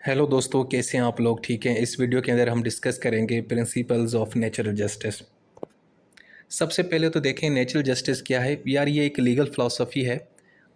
Hello दोस्तों, कैसे हैं आप लोग? ठीक हैं। इस वीडियो के अंदर हम डिस्कस करेंगे प्रिंसिपल्स ऑफ नेचुरल जस्टिस। सबसे पहले तो देखें नेचुरल जस्टिस क्या है। यार ये एक लीगल फ़िलासफ़ी है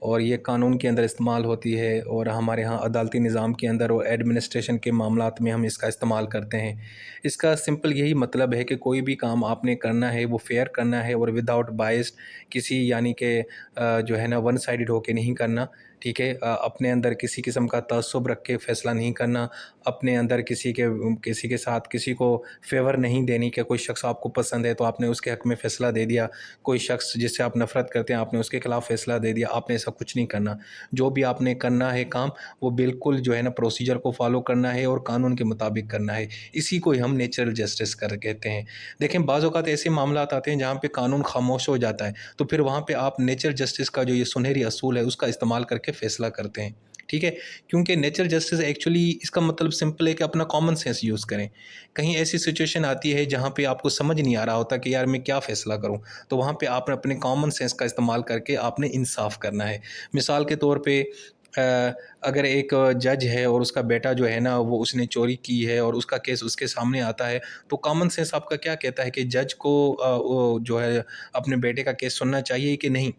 और ये कानून के अंदर इस्तेमाल होती है और हमारे यहाँ अदालती निज़ाम के अंदर और एडमिनिस्ट्रेशन के मामलात में हम इसका इस्तेमाल करते हैं। इसका सिंपल यही मतलब है कि कोई भी काम आपने करना है वो फ़ेयर करना है और विदाउट बायस्ड किसी यानी कि जो है ना वन साइडेड होके नहीं करना। ठीक है। अपने अंदर किसी किस्म का तअस्सुब रख के फ़ैसला नहीं करना। अपने अंदर किसी के साथ किसी को फ़ेवर नहीं देनी कि कोई शख्स आपको पसंद है तो आपने उसके हक़ में फ़ैसला दे दिया, कोई शख्स जिससे आप नफ़रत करते हैं आपने उसके ख़िलाफ़ फ़ैसला दे दिया। आपने ऐसा कुछ नहीं करना। जो भी आपने करना है काम, वो बिल्कुल जो है ना प्रोसीजर को फ़ॉलो करना है और कानून के मुताबिक करना है। इसी को ही हम नेचुरल जस्टिस कर कहते हैं। देखें बाज़ औक़ात ऐसे मामलात आते हैं जहाँ पे कानून ख़ामोश हो जाता है, तो फिर वहाँ पे आप नेचुरल जस्टिस का जो ये सुनहरी असूल है उसका इस्तेमाल करके फ़ैसला करते हैं। ठीक है? क्योंकि नेचुरल जस्टिस एक्चुअली इसका मतलब सिंपल है कि अपना कॉमन सेंस यूज़ करें। कहीं ऐसी सिचुएशन आती है जहाँ पे आपको समझ नहीं आ रहा होता कि यार मैं क्या फ़ैसला करूँ? तो वहाँ पे आपने अपने कॉमन सेंस का इस्तेमाल करके आपने इंसाफ़ करना है। मिसाल के तौर पे अ, अगर एक जज है और उसका बेटा जो है ना वो उसने चोरी की है और उसका केस उसके सामने आता है, तो कॉमन सेंस आपका क्या कहता है कि जज को वो जो है अपने बेटे का केस सुनना चाहिए कि नहीं?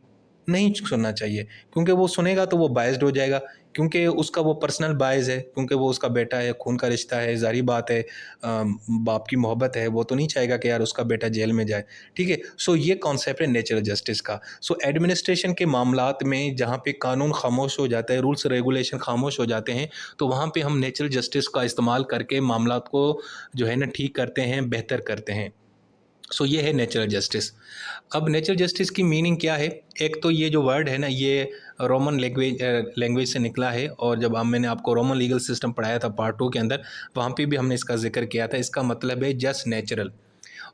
नहीं सुनना चाहिए, क्योंकि वो सुनेगा तो वो बायस्ड हो जाएगा, क्योंकि उसका वो पर्सनल बायस है, क्योंकि वो उसका बेटा है, खून का रिश्ता है, ज़ाहिर बात है। बाप की मोहब्बत है, वो तो नहीं चाहेगा कि यार उसका बेटा जेल में जाए। ठीक है? सो ये कॉन्सेप्ट है नेचुरल जस्टिस का। सो एडमिनिस्ट्रेशन के मामलात में जहाँ पे कानून खामोश हो जाता है, रूल्स रेगुलेशन खामोश हो जाते हैं, तो वहाँ पे हम नेचुरल जस्टिस का इस्तेमाल करके मामलात को जो है ना ठीक करते हैं, बेहतर करते हैं। सो ये है नेचुरल जस्टिस। अब नेचुरल जस्टिस की मीनिंग क्या है? एक तो ये जो वर्ड है ना ये रोमन लैंग्वेज से निकला है, और जब मैंने आपको रोमन लीगल सिस्टम पढ़ाया था पार्ट 2 के अंदर, वहाँ पे भी हमने इसका ज़िक्र किया था। इसका मतलब है जस्ट नेचुरल।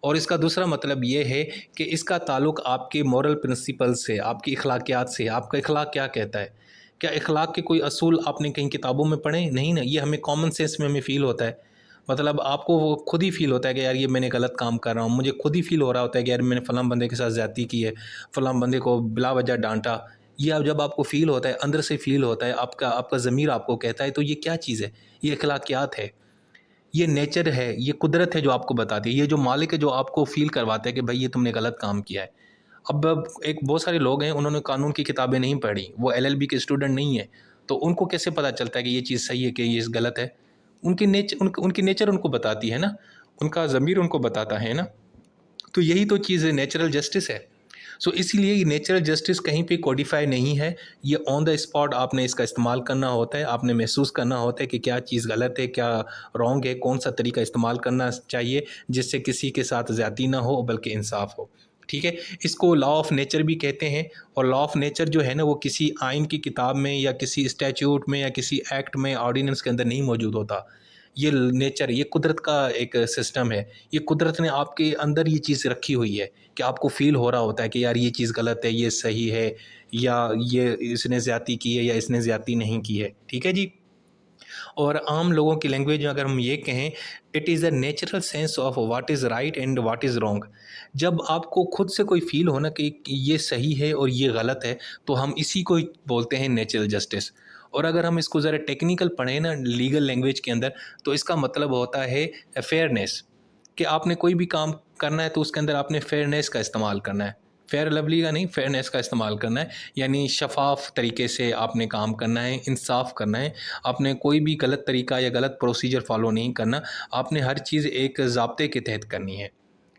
और इसका दूसरा मतलब ये है कि इसका ताल्लुक़ आपके मॉरल प्रिंसिपल से, आपकी अखलाकियात से। आपका अखलाक क्या कहता है? क्या अखलाक के कोई असूल आपने कहीं किताबों में पढ़े? नहीं ना, ये हमें कॉमन सेंस में हमें फ़ील होता है। मतलब आपको वो खुद ही फ़ील होता है कि यार ये मैंने गलत काम कर रहा हूँ। मुझे खुद ही फ़ील हो रहा होता है कि यार मैंने फ़लाँ बंदे के साथ ज़्यादती की है, फ़लाँ बंदे को बिला वजह डाँटा। ये अब जब आपको फ़ील होता है, अंदर से फ़ील होता है, आपका आपका ज़मीर आपको कहता है, तो ये क्या चीज़ है? ये अखलाकियात है। ये नेचर है, ये कुदरत है जो आपको बताती है। ये जो मालिक है जो आपको फ़ील करवाता है कि भाई ये तुमने गलत काम किया है। अब एक बहुत सारे लोग हैं, उन्होंने कानून की किताबें नहीं पढ़ी, वो एलएलबी के स्टूडेंट नहीं है, तो उनको कैसे पता चलता है कि ये चीज़ सही है कि ये गलत है? उनकी नेचर उनको बताती है ना, उनका ज़मीर उनको बताता है ना। तो यही तो चीज़ है, नेचुरल जस्टिस है। सो इसीलिए ये नेचुरल जस्टिस कहीं पे कोडिफ़ाई नहीं है। ये ऑन द स्पॉट आपने इसका इस्तेमाल करना होता है, आपने महसूस करना होता है कि क्या चीज़ गलत है, क्या रॉन्ग है, कौन-सा तरीका इस्तेमाल करना चाहिए जिससे किसी के साथ ज़्यादती ना हो बल्कि इंसाफ़ हो। ठीक है? इसको लॉ ऑफ़ नेचर भी कहते हैं, और लॉ ऑफ़ नेचर जो है ना वो किसी आइन की किताब में या किसी स्टैट्यूट में या किसी एक्ट में, ऑर्डिनेंस के अंदर नहीं मौजूद होता। ये नेचर, ये कुदरत का एक सिस्टम है। ये कुदरत ने आपके अंदर ये चीज़ रखी हुई है कि आपको फ़ील हो रहा होता है कि यार ये चीज़ गलत है, ये सही है, या ये इसने ज़्यादती की है या इसने ज़्यादती नहीं की है। ठीक है जी? और आम लोगों की लैंग्वेज में अगर हम ये कहें, it is a natural sense of what is right and what is wrong. जब आपको खुद से कोई फ़ील हो ना कि ये सही है और ये गलत है, तो हम इसी को ही बोलते हैं नेचुरल जस्टिस। और अगर हम इसको ज़रा टेक्निकल पढ़ें ना लीगल लैंग्वेज के अंदर, तो इसका मतलब होता है फेयरनेस, कि आपने कोई भी काम करना है तो उसके अंदर आपने फेयरनेस का इस्तेमाल करना है। फेयर लवली का नहीं, फेयरनेस का इस्तेमाल करना है। यानी शफ़ाफ़ तरीके से आपने काम करना है, इंसाफ़ करना है। आपने कोई भी गलत तरीका या गलत प्रोसीजर फ़ॉलो नहीं करना। आपने हर चीज़ एक ज़ाब्ते के तहत करनी है।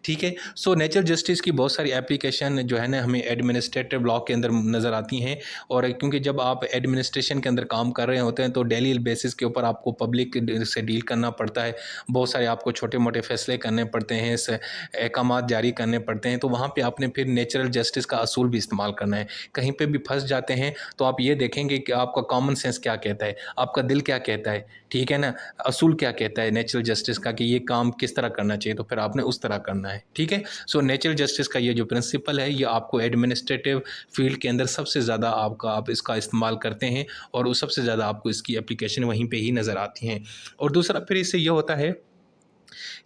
ठीक है? सो नेचुरल जस्टिस की बहुत सारी एप्लीकेशन जो है ना हमें एडमिनिस्ट्रेटिव लॉ के अंदर नज़र आती हैं। और क्योंकि जब आप एडमिनिस्ट्रेशन के अंदर काम कर रहे होते हैं तो डेली बेसिस के ऊपर आपको पब्लिक से डील करना पड़ता है। बहुत सारे आपको छोटे-मोटे फ़ैसले करने पड़ते हैं, अहकामात जारी करने पड़ते हैं, तो वहाँ पे आपने फिर नेचुरल जस्टिस का असूल भी इस्तेमाल करना है। कहीं पे भी फँस जाते हैं तो आप ये देखेंगे कि आपका कॉमन सेंस क्या कहता है, आपका दिल क्या कहता है, ठीक है ना? असूल क्या कहता है नेचुरल जस्टिस का कि ये काम किस तरह करना चाहिए, तो फिर आपने उस तरह करना है। ठीक है? सो नेचुरल जस्टिस का ये जो प्रिंसिपल है, ये आपको एडमिनिस्ट्रेटिव फ़ील्ड के अंदर सबसे ज़्यादा आप इसका इस्तेमाल करते हैं, और वो सबसे ज़्यादा आपको इसकी एप्लीकेशन वहीं पे ही नज़र आती हैं। और दूसरा फिर इससे ये होता है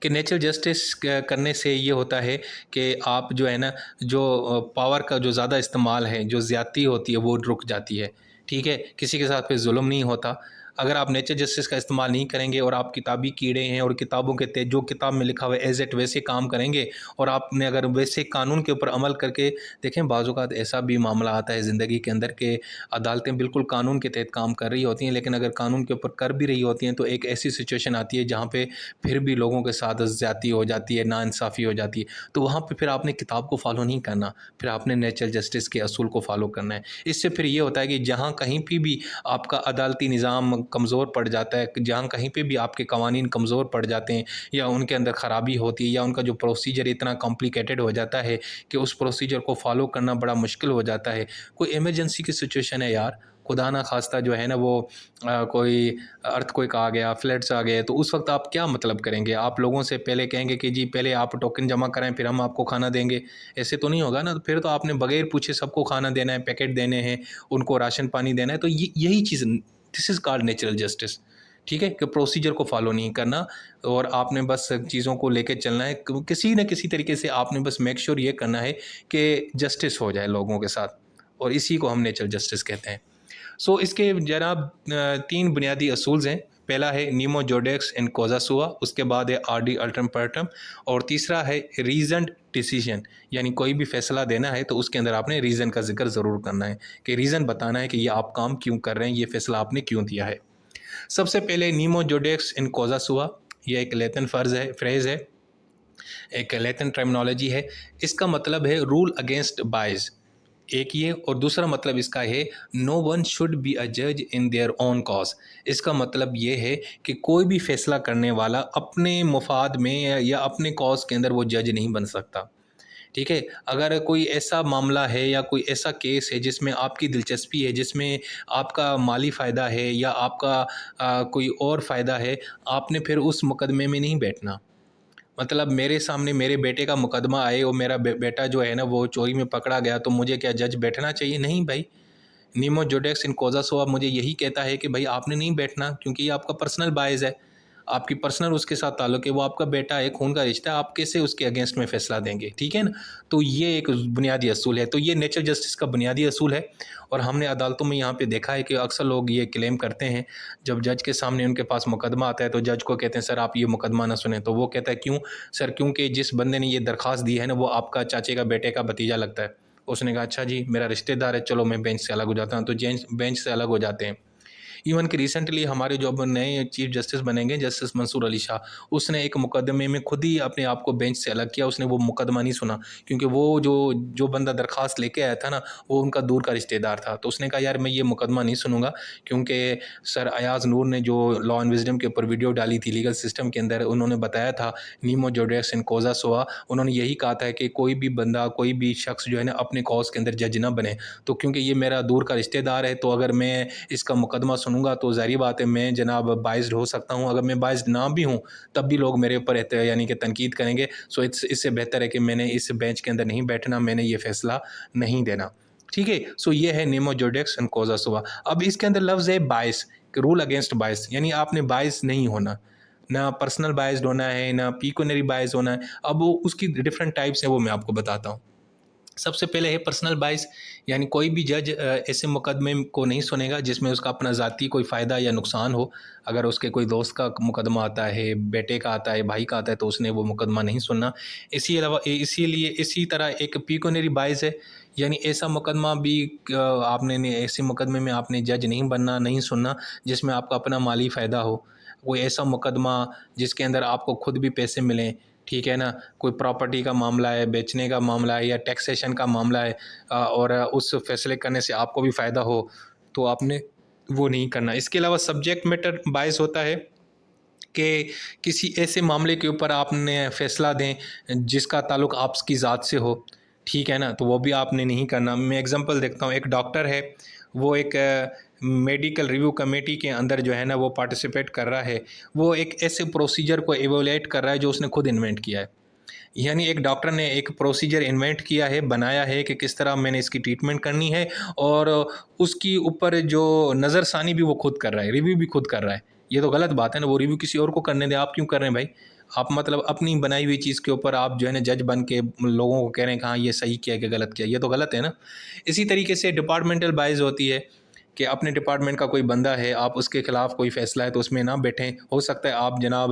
कि नेचुरल जस्टिस करने से ये होता है कि आप जो है ना, जो पावर का जो ज़्यादा इस्तेमाल है, जो ज़्यादती होती है, वो रुक जाती है। ठीक है, किसी के साथ पे जुल्म नहीं होता। अगर आप नेचर जस्टिस का इस्तेमाल नहीं करेंगे और आप किताबी कीड़े हैं और किताबों के जो किताब में लिखा हुआ है एज इट वैसे काम करेंगे और आपने अगर वैसे कानून के ऊपर अमल करके देखें, बाज़ औक़ात ऐसा भी मामला आता है ज़िंदगी के अंदर के अदालतें बिल्कुल कानून के तहत काम कर रही होती हैं, लेकिन अगर कानून के ऊपर कर भी रही होती हैं तो एक ऐसी सिचुएशन आती है जहाँ पे फिर भी लोगों के साथ ज़्यादती हो जाती है, नाइंसाफ़ी हो जाती है। तो वहाँ पे फिर आपने किताब को फ़ॉलो नहीं करना, फिर आपने नेचर जस्टिस के असूल को फ़ॉलो करना है। इससे फिर ये होता है कि जहाँ कहीं पे भी आपका अदालती निज़ाम कमज़ोर पड़ जाता है, जहाँ कहीं पे भी आपके कवानीन कमज़ोर पड़ जाते हैं या उनके अंदर ख़राबी होती है या उनका जो प्रोसीजर इतना कॉम्प्लिकेटेड हो जाता है कि उस प्रोसीजर को फ़ॉलो करना बड़ा मुश्किल हो जाता है। कोई इमरजेंसी की सिचुएशन है यार, खुदा ना खास्ता जो है ना वो कोई अर्थक्वेक आ गया, फ्लड्स आ गए, तो उस वक्त आप क्या मतलब करेंगे? आप लोगों से पहले कहेंगे कि जी पहले आप टोकन जमा कराएं फिर हम आपको खाना देंगे, ऐसे तो नहीं होगा ना। तो फिर तो आपने बगैर पूछे सबको खाना देना है, पैकेट देने हैं, उनको राशन पानी देना है। तो यही चीज़, this is called natural justice. ठीक है, कि प्रोसीजर को फॉलो नहीं करना और आपने बस चीज़ों को लेके चलना है। किसी न किसी तरीके से आपने बस मेक श्योर ये करना है कि जस्टिस हो जाए लोगों के साथ, और इसी को हम नेचुरल जस्टिस कहते हैं। सो इसके जनाब 3 बुनियादी असूल्स हैं। पहला है नीमो जोडेक्स इन कॉज़ा सुआ, उसके बाद है आर डी अल्ट्रम पर्टम, और तीसरा है रीज़न्ड डिसीजन, यानी कोई भी फ़ैसला देना है तो उसके अंदर आपने रीज़न का ज़िक्र ज़रूर करना है कि रीज़न बताना है कि ये आप काम क्यों कर रहे हैं, ये फ़ैसला आपने क्यों दिया है। सबसे पहले नीमो जोडेक्स इन कॉज़ा सुआ, ये एक लैटिन फ्रेज़ है, एक लैटिन टर्मिनोलॉजी है। इसका मतलब है रूल अगेंस्ट बायस, एक ये, और दूसरा मतलब इसका है no one should be a जज इन देयर ओन कॉज। इसका मतलब ये है कि कोई भी फैसला करने वाला अपने मुफाद में या अपने कॉज के अंदर वो जज नहीं बन सकता। ठीक है, अगर कोई ऐसा मामला है या कोई ऐसा केस है जिसमें आपकी दिलचस्पी है, जिसमें आपका माली फ़ायदा है या आपका कोई और फ़ायदा है, आपने फिर उस मुकदमे में नहीं बैठना। मतलब मेरे सामने मेरे बेटे का मुकदमा आए और मेरा बेटा जो है ना वो चोरी में पकड़ा गया, तो मुझे क्या जज बैठना चाहिए? नहीं भाई। नीमो जोडेक्स इन कॉज़ा सोआ मुझे यही कहता है कि भाई आपने नहीं बैठना, क्योंकि ये आपका पर्सनल बायस है, आपकी पर्सनल उसके साथ ताल्लुक है, वो आपका बेटा है, खून का रिश्ता है, आप कैसे उसके अगेंस्ट में फ़ैसला देंगे? ठीक है ना? तो ये एक बुनियादी असूल है। तो ये नेचर जस्टिस का बुनियादी असूल है, और हमने अदालतों में यहाँ पे देखा है कि अक्सर लोग ये क्लेम करते हैं, जब जज के सामने उनके पास मुकदमा आता है तो जज को कहते हैं सर आप ये मुकदमा ना सुनें। तो वो कहता है क्यों? सर क्योंकि जिस बंदे ने ये दरख्वास्त दी है ना वो आपका चाचे का बेटे का भतीजा लगता है। उसने कहा अच्छा जी मेरा रिश्तेदार है, चलो मैं बेंच से अलग हो जाता हूँ, तो बेंच से अलग हो जाते हैं। इवन कि रिसेंटली हमारे जो अब नए चीफ जस्टिस बनेंगे, जस्टिस मंसूर अली शाह, उसने एक मुकदमे में खुद ही अपने आप को बेंच से अलग किया। उसने वो मुकदमा नहीं सुना, क्योंकि वो जो बंदा दरख्वास्त लेके आया था ना वो उनका दूर का रिश्तेदार था। तो उसने कहा यार मैं ये मुकदमा नहीं सुनूंगा, क्योंकि सर अयाज नूर ने जो लॉ एंड विजडम के ऊपर वीडियो डाली थी लीगल सिस्टम के अंदर, उन्होंने बताया था नीमो जोडेक्स इन कॉज़ा सोआ, उन्होंने यही कहा था कि कोई भी बंदा, कोई भी शख्स जो है ना अपने कॉज के अंदर जज ना बने। तो क्योंकि ये मेरा दूर का रिश्तेदार है, तो अगर मैं इसका मुकदमा सुनूंगा तो ज़ाहिर बात है मैं जनाब बाइस्ड हो सकता हूँ। अगर मैं बाइस्ड ना भी हूँ तब भी लोग मेरे ऊपर यानी कि तनकीद करेंगे। सो इससे बेहतर है कि मैंने इस बेंच के अंदर नहीं बैठना, मैंने ये फ़ैसला नहीं देना। ठीक है, सो ये है नीमो जोडेक्स एंड कॉज़ा सोआ। अब इसके अंदर लफ्ज़ है बायस, रूल अगेंस्ट बायस, यानी आपने बायस नहीं होना, ना पर्सनल बायस्ड होना है, ना पिक्यूनरी बायस होना है। अब वो उसकी डिफरेंट टाइप्स हैं, वो मैं आपको बताता हूँ। सबसे पहले है पर्सनल बायस, यानी कोई भी जज ऐसे मुकदमे को नहीं सुनेगा जिसमें उसका अपना ज़ाती कोई फ़ायदा या नुकसान हो। अगर उसके कोई दोस्त का मुकदमा आता है, बेटे का आता है, भाई का आता है, तो उसने वो मुकदमा नहीं सुनना। इसीलिए इसी तरह एक पिक्यूनरी बायस है, यानी ऐसा मुकदमा भी ऐसे मुकदमे में आपने जज नहीं बनना, नहीं सुनना जिसमें आपका अपना माली फ़ायदा हो। कोई ऐसा मुकदमा जिसके अंदर आपको खुद भी पैसे मिलें, ठीक है ना, कोई प्रॉपर्टी का मामला है, बेचने का मामला है या टैक्सेशन का मामला है, और उस फैसले करने से आपको भी फ़ायदा हो, तो आपने वो नहीं करना। इसके अलावा सब्जेक्ट मैटर बायस होता है कि किसी ऐसे मामले के ऊपर आपने फ़ैसला दें जिसका ताल्लुक़ आपकी ज़ात से हो, ठीक है ना, तो वो भी आपने नहीं करना। मैं एग्ज़ाम्पल देखता हूँ, एक डॉक्टर है, वो एक मेडिकल रिव्यू कमेटी के अंदर जो है ना वो पार्टिसिपेट कर रहा है, वो एक ऐसे प्रोसीजर को एवेलुएट कर रहा है जो उसने खुद इन्वेंट किया है। यानी एक डॉक्टर ने एक प्रोसीजर इन्वेंट किया है, बनाया है कि किस तरह मैंने इसकी ट्रीटमेंट करनी है, और उसकी ऊपर जो नज़रसानी भी वो खुद कर रहा है, रिव्यू भी खुद कर रहा है। ये तो गलत बात है ना, वो रिव्यू किसी और को करने दें, आप क्यों कर रहे हैं भाई? आप मतलब अपनी बनाई हुई चीज़ के ऊपर आप जो है ना जज बन के लोगों को कह रहे हैं कि हाँ ये सही किया कि गलत किया, ये तो गलत है ना। इसी तरीके से डिपार्टमेंटल बायस होती है, कि अपने डिपार्टमेंट का कोई बंदा है, आप उसके ख़िलाफ़ कोई फ़ैसला है तो उसमें ना बैठें। हो सकता है आप जनाब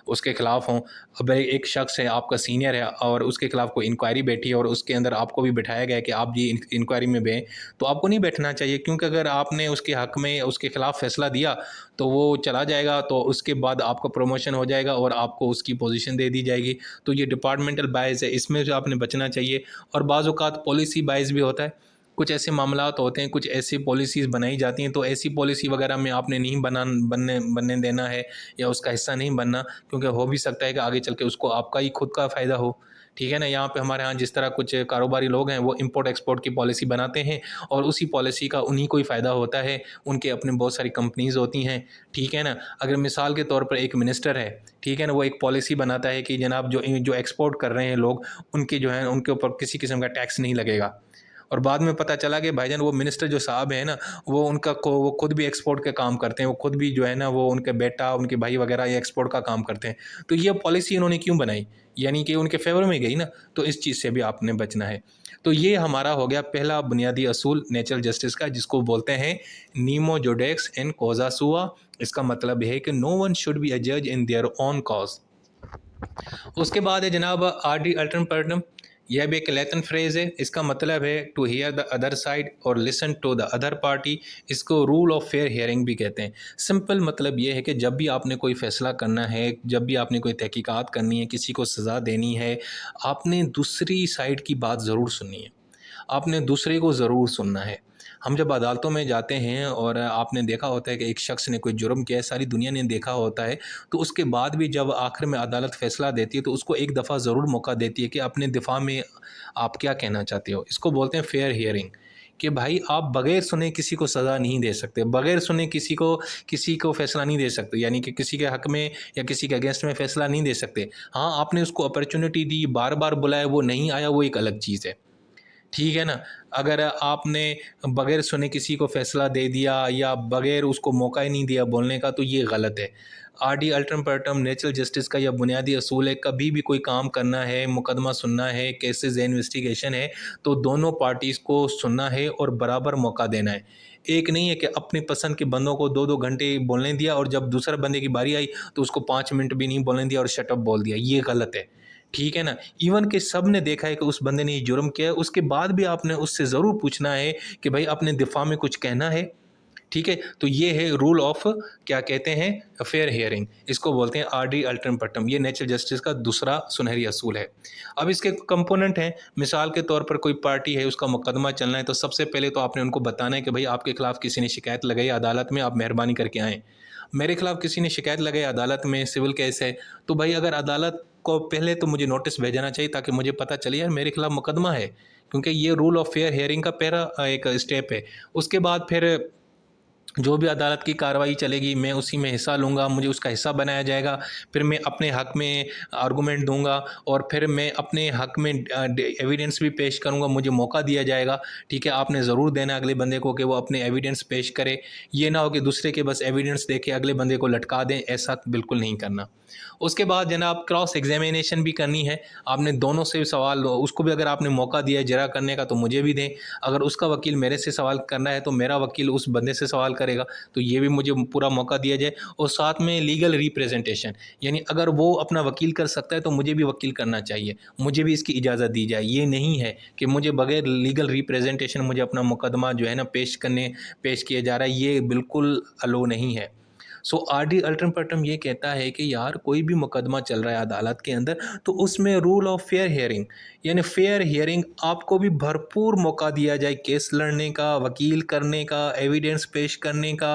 उसके ख़िलाफ़ हों। अब एक शख़्स है, आपका सीनियर है और उसके ख़िलाफ़ कोई इंक्वायरी बैठी है और उसके अंदर आपको भी बिठाया गया है कि आप ये इंक्वायरी में बें, तो आपको नहीं बैठना चाहिए, क्योंकि अगर आपने उसके हक़ में उसके ख़िलाफ़ फ़ैसला दिया तो वो चला जाएगा, तो उसके बाद आपका प्रमोशन हो जाएगा और आपको उसकी पोजीशन दे दी जाएगी। तो ये डिपार्टमेंटल बायस है, इसमें से आपने बचना चाहिए। और बाज़ औक़ात पॉलिसी बायस भी होता है। कुछ ऐसे मामलात होते हैं, कुछ ऐसी पॉलिसीज़ बनाई जाती हैं, तो ऐसी पॉलिसी वगैरह में आपने नहीं बनने देना है या उसका हिस्सा नहीं बनना, क्योंकि हो भी सकता है कि आगे चल के उसको आपका ही खुद का फ़ायदा हो। ठीक है ना? यहाँ पे हमारे यहाँ जिस तरह कुछ कारोबारी लोग हैं, वो इम्पोर्ट एक्सपोर्ट की पॉलिसी बनाते हैं और उसी पॉलिसी का उन्हीं को ही फ़ायदा होता है। उनके अपने बहुत सारी कंपनीज़ होती हैं, ठीक है ना? अगर मिसाल के तौर पर एक मिनिस्टर है, ठीक है ना? वो एक पॉलिसी बनाता है कि जनाब जो एक्सपोर्ट कर रहे हैं लोग, उनके जो है उनके ऊपर किसी किस्म का टैक्स नहीं लगेगा। और बाद में पता चला कि भाईजान वो मिनिस्टर जो साहब हैं ना, वो खुद भी एक्सपोर्ट का काम करते हैं, वो खुद भी जो है ना, वो उनके बेटा, उनके भाई वगैरह ये एक्सपोर्ट का काम करते हैं। तो ये पॉलिसी इन्होंने क्यों बनाई? यानी कि उनके फ़ेवर में गई ना, तो इस चीज़ से भी आपने बचना है। तो ये हमारा हो गया पहला बुनियादी असूल नेचुरल जस्टिस का, जिसको बोलते हैं नीमो जुडेक्स इन कॉज़ा सुआ। इसका मतलब है कि no one should be a जज इन देयर ओन कॉज़। उसके बाद है जनाब आर डी अल्टरम पर्टम। यह भी एक लैटिन फ्रेज़ है। इसका मतलब है to hear the other side और listen to the other party. इसको रूल ऑफ फेयर हियरिंग भी कहते हैं। सिंपल मतलब ये है कि जब भी आपने कोई फ़ैसला करना है, जब भी आपने कोई तहकीकात करनी है, किसी को सज़ा देनी है, आपने दूसरी साइड की बात ज़रूर सुननी है। आपने दूसरे को ज़रूर सुनना है। हम जब अदालतों में जाते हैं और आपने देखा होता है कि एक शख्स ने कोई जुर्म किया है, सारी दुनिया ने देखा होता है, तो उसके बाद भी जब आखिर में अदालत फ़ैसला देती है तो उसको एक दफ़ा ज़रूर मौका देती है कि अपने दिफ़ा में आप क्या कहना चाहते हो। इसको बोलते हैं फेयर हियरिंग, कि भाई आप बग़ैर सुने किसी को सज़ा नहीं दे सकते, बग़ैर सुने किसी को फ़ैसला नहीं दे सकते, यानी कि किसी के हक़ में या किसी के अगेंस्ट में फ़ैसला नहीं दे सकते। हाँ, आपने उसको अपॉर्च्युनिटी दी, बार-बार बुलाया, वो नहीं आया, वो एक अलग चीज़ है। ठीक है ना? अगर आपने बगैर सुने किसी को फ़ैसला दे दिया या बगैर उसको मौका ही नहीं दिया बोलने का, तो ये गलत है। आर डी अल्टरम पर्टम नेचुरल जस्टिस का यह बुनियादी असूल है, कभी भी कोई काम करना है, मुकदमा सुनना है, केसेस है, इन्वेस्टिगेशन है, तो दोनों पार्टीज़ को सुनना है और बराबर मौका देना है। एक नहीं है कि अपनी पसंद के बंदों को 2-2 घंटे बोलने दिया और जब दूसरे बंदे की बारी आई तो उसको 5 मिनट भी नहीं बोलने दिया और शट अप बोल दिया, ये गलत है। ठीक है ना? इवन कि सब ने देखा है कि उस बंदे ने ये जुर्म किया है, उसके बाद भी आपने उससे ज़रूर पूछना है कि भाई अपने दिफ़ा में कुछ कहना है, ठीक है? तो ये है रूल ऑफ, क्या कहते हैं, फेयर हियरिंग। इसको बोलते हैं आर डी अल्टरम पर्टम। ये नेचुरल जस्टिस का दूसरा सुनहरी असूल है। अब इसके कंपोनेंट हैं, मिसाल के तौर पर कोई पार्टी है, उसका मुकदमा चलना है, तो सबसे पहले तो आपने उनको बताना है कि भाई आपके खिलाफ़ किसी ने शिकायत लगाई अदालत में, आप मेहरबानी करके आएँ। मेरे खिलाफ़ किसी ने शिकायत लगाई अदालत में, सिविल केस है, तो भाई अगर अदालत को पहले तो मुझे नोटिस भेजना चाहिए ताकि मुझे पता चले यार मेरे खिलाफ़ मुकदमा है, क्योंकि ये रूल ऑफ फेयर हियरिंग का पहला एक स्टेप है। उसके बाद फिर जो भी अदालत की कार्रवाई चलेगी, मैं उसी में हिस्सा लूँगा, मुझे उसका हिस्सा बनाया जाएगा। फिर मैं अपने हक़ में आर्गूमेंट दूँगा और फिर मैं अपने हक़ में एविडेंस भी पेश करूँगा, मुझे मौका दिया जाएगा। ठीक है, आपने ज़रूर देना है अगले बंदे को कि वो अपने एविडेंस पेश करे। ये ना हो कि दूसरे के बस एविडेंस दे के अगले बंदे को लटका दें, ऐसा बिल्कुल नहीं करना। उसके बाद जनाब क्रॉस एग्ज़ामिनेशन भी करनी है। आपने दोनों से सवाल, उसको भी अगर आपने मौका दिया है जरा करने का तो मुझे भी दें। अगर उसका वकील मेरे से सवाल करना है तो मेरा वकील उस बंदे से सवाल करेगा, तो ये भी मुझे पूरा मौका दिया जाए। और साथ में लीगल रिप्रेजेंटेशन, यानी अगर वो अपना वकील कर सकता है तो मुझे भी वकील करना चाहिए, मुझे भी इसकी इजाज़त दी जाए। ये नहीं है कि मुझे बगैर लीगल रिप्रेजेंटेशन मुझे अपना मुकदमा जो है ना पेश किया जा रहा है, ये बिल्कुल अलो नहीं है। सो आर डी अल्टरम पर्टम ये कहता है कि यार कोई भी मुकदमा चल रहा है अदालत के अंदर, तो उसमें रूल ऑफ फेयर हियरिंग, यानी फेयर हियरिंग आपको भी भरपूर मौका दिया जाए केस लड़ने का, वकील करने का, एविडेंस पेश करने का।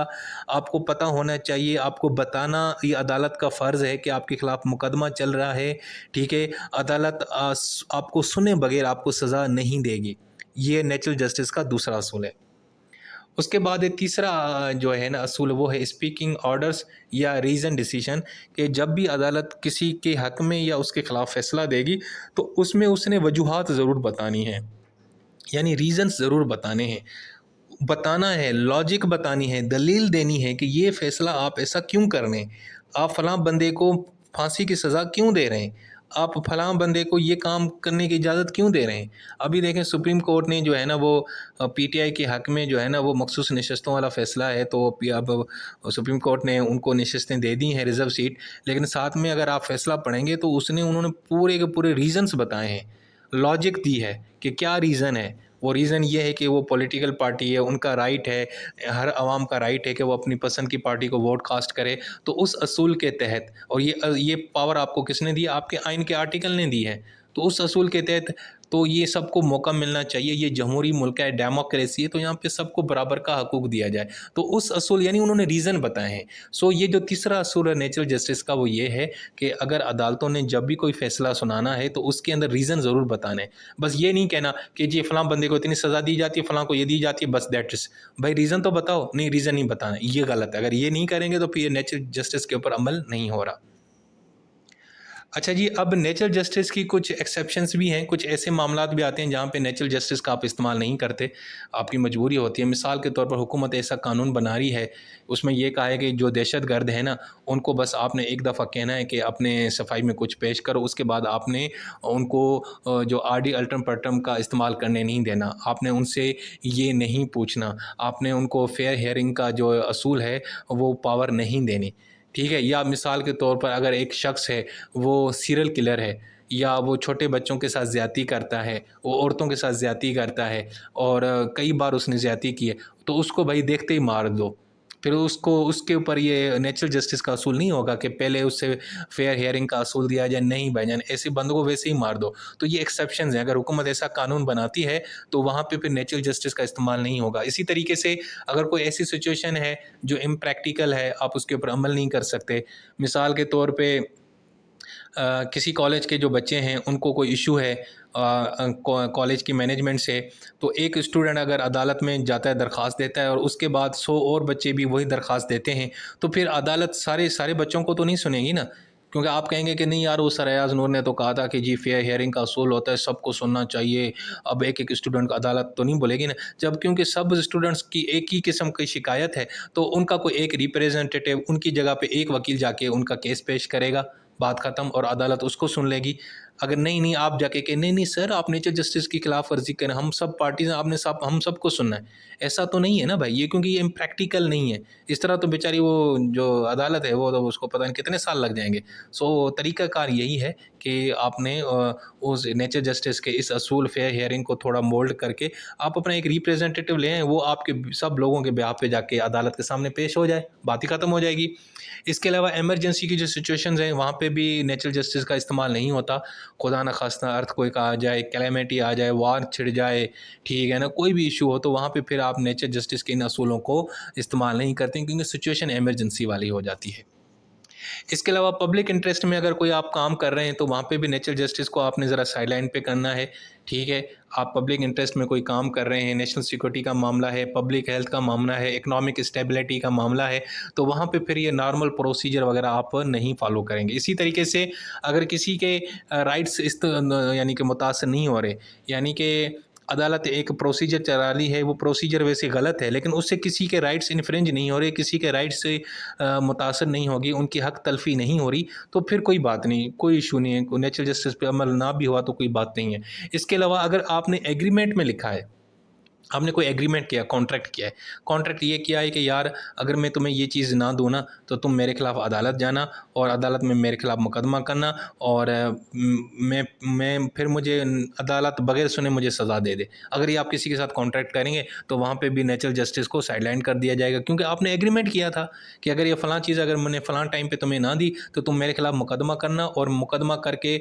आपको पता होना चाहिए, आपको बताना ये अदालत का फ़र्ज़ है कि आपके ख़िलाफ़ मुकदमा चल रहा है। ठीक है, अदालत आपको सुने बगैर आपको सज़ा नहीं देगी। ये नेचुरल जस्टिस का दूसरा असूल है। उसके बाद एक तीसरा जो है ना असूल, वो है स्पीकिंग ऑर्डर्स या रीज़न डिसीजन, कि जब भी अदालत किसी के हक़ में या उसके ख़िलाफ़ फ़ैसला देगी तो उसमें उसने वजूहात ज़रूर बतानी है, यानी रीज़न्स ज़रूर बताने हैं। बताना है, लॉजिक बतानी है, दलील देनी है कि ये फ़ैसला आप ऐसा क्यों कर रहे हैं, आप फ़लाँ बंदे को फांसी की सज़ा क्यों दे रहे हैं, आप फलां बंदे को ये काम करने की इजाज़त क्यों दे रहे हैं? अभी देखें सुप्रीम कोर्ट ने जो है ना वो पीटीआई के हक़ में जो है ना वो मखसूस नशस्तों वाला फ़ैसला है, तो अब सुप्रीम कोर्ट ने उनको नशस्तें दे दी हैं रिज़र्व सीट। लेकिन साथ में अगर आप फ़ैसला पढ़ेंगे तो उन्होंने पूरे के पूरे रीज़न्स बताए हैं, लॉजिक दी है कि क्या रीज़न है। वो रीज़न ये है कि वो पॉलिटिकल पार्टी है, उनका राइट है, हर आवाम का राइट है कि वो अपनी पसंद की पार्टी को वोट कास्ट करे। तो उस असूल के तहत, और ये पावर आपको किसने दी? आपके आइन के आर्टिकल ने दी है। तो उस असूल के तहत तो ये सबको मौका मिलना चाहिए। ये जमहूरी मुल्क है, डेमोक्रेसी है, तो यहाँ पे सबको बराबर का हकूक़ दिया जाए। तो उस असूल यानी उन्होंने रीज़न बताए हैं। सो ये जो तीसरा असूल है नेचुरल जस्टिस का वो ये है कि अगर अदालतों ने जब भी कोई फ़ैसला सुनाना है तो उसके अंदर रीज़न ज़रूर बताने हैं। बस ये नहीं कहना कि जी फ़लाँ बंदे को इतनी सज़ा दी जाती है, फ़लाँ को ये दी जाती है, बस दैट इज़। भाई रीज़न तो बताओ। नहीं, रीज़न नहीं बताना, ये गलत है। अगर ये नहीं करेंगे तो फिर नेचुरल जस्टिस के ऊपर अमल नहीं हो रहा। अच्छा जी, अब नेचुरल जस्टिस की कुछ एक्सेप्शंस भी हैं, कुछ ऐसे मामलात भी आते हैं जहाँ पे नेचुरल जस्टिस का आप इस्तेमाल नहीं करते, आपकी मजबूरी होती है। मिसाल के तौर पर हुकूमत ऐसा कानून बना रही है, उसमें ये कहा है कि जो दहशतगर्द है ना, उनको बस आपने एक दफ़ा कहना है कि अपने सफाई में कुछ पेश करो, उसके बाद आपने उनको जो आरडी अल्टम पट्टम का इस्तेमाल करने नहीं देना, आपने उनसे ये नहीं पूछना, आपने उनको फेयर हियरिंग का जो असूल है वो पावर नहीं देनी। ठीक है? या मिसाल के तौर पर अगर एक शख्स है, वो सीरियल किलर है, या वो छोटे बच्चों के साथ ज़्यादती करता है, वो औरतों के साथ ज़्यादती करता है और कई बार उसने ज़्यादती की है, तो उसको भाई देखते ही मार दो। फिर उसको उसके ऊपर ये नेचुरल जस्टिस का असूल नहीं होगा कि पहले उससे फेयर हियरिंग का असूल दिया जाए, नहीं भाईजान, ऐसे बंदों को वैसे ही मार दो। तो ये एक्सेप्शंस हैं, अगर हुकूमत ऐसा कानून बनाती है तो वहाँ पे फिर नेचुरल जस्टिस का इस्तेमाल नहीं होगा। इसी तरीके से अगर कोई ऐसी सिचुएशन है जो इम्प्रैक्टिकल है, आप उसके ऊपर अमल नहीं कर सकते, मिसाल के तौर पे किसी कॉलेज के जो बच्चे हैं उनको कोई इशू है कॉलेज की मैनेजमेंट से, तो एक स्टूडेंट अगर अदालत में जाता है, दरख्वास्त देता है और उसके बाद 100 और बच्चे भी वही दरख्वास्त देते हैं, तो फिर अदालत सारे सारे बच्चों को तो नहीं सुनेगी ना, क्योंकि आप कहेंगे कि नहीं यार, वो सर अयाज नूर ने तो कहा था कि जी फेयर हियरिंग का असूल होता है, सबको सुनना चाहिए। अब एक एक स्टूडेंट को अदालत तो नहीं बोलेगी ना, जब क्योंकि सब स्टूडेंट्स की एक ही किस्म की शिकायत है, तो उनका कोई एक रिप्रेजेंटेटिव उनकी जगह पे एक वकील जाके उनका केस पेश करेगा, बात ख़त्म, और अदालत उसको सुन लेगी। अगर नहीं आप जाके कहें नहीं सर, आप नेचर जस्टिस की खिलाफ वर्जी करें, हम सब पार्टीज़ आपने सब हम सबको सुनना है, ऐसा तो नहीं है ना भाई, ये क्योंकि ये इम्प्रैक्टिकल नहीं है। इस तरह तो बेचारी वो जो अदालत है वो तो उसको पता नहीं कितने साल लग जाएंगे। सो तरीक़ाकार यही है कि आपने उस नेचर जस्टिस के इस असूल फेयर हियरिंग को थोड़ा मोल्ड करके आप अपना एक रिप्रेजेंटेटिव लें, वो आपके सब लोगों के बिहाफ पे जाके अदालत के सामने पेश हो जाए, बात ही ख़त्म हो जाएगी। इसके अलावा इमरजेंसी की जो सिचुएशंस हैं वहाँ पे भी नेचुरल जस्टिस का इस्तेमाल नहीं होता। खुदा न खास्ता अर्थक्वेक आ जाए, कैलेमिटी आ जाए, वार छिड़ जाए, ठीक है ना, कोई भी इशू हो, तो वहाँ पे फिर आप नेचर जस्टिस के इन असूलों को इस्तेमाल नहीं करते, क्योंकि सिचुएशन इमरजेंसी वाली हो जाती है। इसके अलावा पब्लिक इंटरेस्ट में अगर कोई आप काम कर रहे हैं तो वहाँ पे भी नेचुरल जस्टिस को आपने ज़रा साइडलाइन पे करना है। ठीक है, आप पब्लिक इंटरेस्ट में कोई काम कर रहे हैं, नेशनल सिक्योरिटी का मामला है, पब्लिक हेल्थ का मामला है, इकोनॉमिक स्टेबिलिटी का मामला है, तो वहाँ पे फिर ये नॉर्मल प्रोसीजर वगैरह आप नहीं फॉलो करेंगे। इसी तरीके से अगर किसी के राइट्स यानी कि मुतासर नहीं हो रहे, यानी कि अदालत एक प्रोसीजर चला रही है, वो प्रोसीजर वैसे गलत है, लेकिन उससे किसी के राइट्स इन्फ्रिंज नहीं हो रहे, किसी के राइट्स से मुतासर नहीं होगी, उनकी हक तलफ़ी नहीं हो रही, तो फिर कोई बात नहीं, कोई इशू नहीं है, नेचुरल जस्टिस पे अमल ना भी हुआ तो कोई बात नहीं है। इसके अलावा अगर आपने एग्रीमेंट में लिखा है, आपने कोई एग्रीमेंट किया, कॉन्ट्रैक्ट किया है, कॉन्ट्रैक्ट ये किया है कि यार अगर मैं तुम्हें ये चीज़ ना दूँ ना, तो तुम मेरे खिलाफ़ अदालत जाना और अदालत में मेरे खिलाफ़ मुकदमा करना, और मैं फिर मुझे अदालत बगैर सुने मुझे सज़ा दे दे। अगर ये आप किसी के साथ कॉन्ट्रैक्ट करेंगे तो वहाँ पे भी नेचुरल जस्टिस को साइडलाइन कर दिया जाएगा, क्योंकि आपने एग्रीमेंट किया था कि अगर ये फ़लाँ चीज़ अगर मैंने फ़लाँ टाइम पे तुम्हें ना दी तो तुम मेरे खिलाफ़ मुकदमा करना, और मुकदमा करके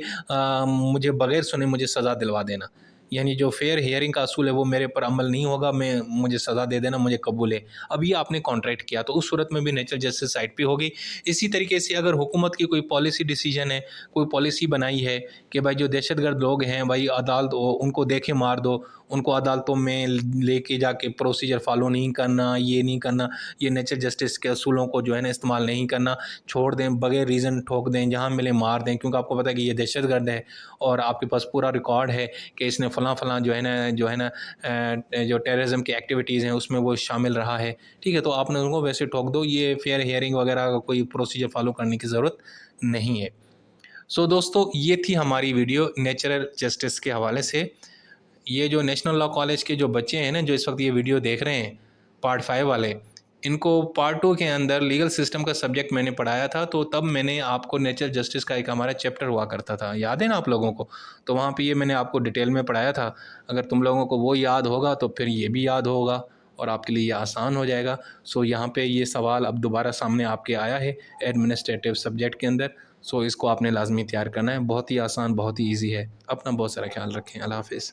मुझे बगैर सुने मुझे सज़ा दिलवा देना। यानी जो फेयर हियरिंग का असूल है वो मेरे पर अमल नहीं होगा, मैं मुझे सज़ा दे देना, मुझे कबूल है। अब ये आपने कॉन्ट्रैक्ट किया तो उस सूरत में भी नेचुरल जस्टिस साइड पे होगी। इसी तरीके से अगर हुकूमत की कोई पॉलिसी डिसीजन है, कोई पॉलिसी बनाई है कि भाई जो दहशतगर्द लोग हैं भाई अदालत उनको देखे मार दो, उनको अदालतों में लेके जाके प्रोसीजर फॉलो नहीं करना, ये नहीं करना, ये नेचुरल जस्टिस के असूलों को जो है ना इस्तेमाल नहीं करना, छोड़ दें, बगैर रीज़न ठोक दें, जहाँ मिले मार दें, क्योंकि आपको पता है कि ये दहशतगर्द है और आपके पास पूरा रिकॉर्ड है कि इसने फ़लाँ जो है ना जो टेररिज्म की एक्टिविटीज़ हैं उसमें वो शामिल रहा है। ठीक है, तो आपने उनको वैसे ठोक दो, ये फेयर हियरिंग वगैरह का कोई प्रोसीजर फ़ॉलो करने की ज़रूरत नहीं है। सो दोस्तों, ये थी हमारी वीडियो नेचुरल जस्टिस के हवाले से। ये जो नेशनल लॉ कॉलेज के जो बच्चे हैं ना, जो इस वक्त ये वीडियो देख रहे हैं पार्ट 5 वाले, इनको पार्ट 2 के अंदर लीगल सिस्टम का सब्जेक्ट मैंने पढ़ाया था। तो तब मैंने आपको नेचुरल जस्टिस का एक हमारा चैप्टर हुआ करता था, याद है ना आप लोगों को? तो वहाँ पे ये मैंने आपको डिटेल में पढ़ाया था। अगर तुम लोगों को वो याद होगा तो फिर ये भी याद होगा और आपके लिए ये आसान हो जाएगा। सो यहाँ पे ये सवाल अब दोबारा सामने आपके आया है एडमिनिस्ट्रेटिव सब्जेक्ट के अंदर। सो इसको आपने लाजमी तैयार करना है। बहुत ही आसान, बहुत ही ईजी है। अपना बहुत सारा ख्याल रखें। अल्लाह हाफिज़।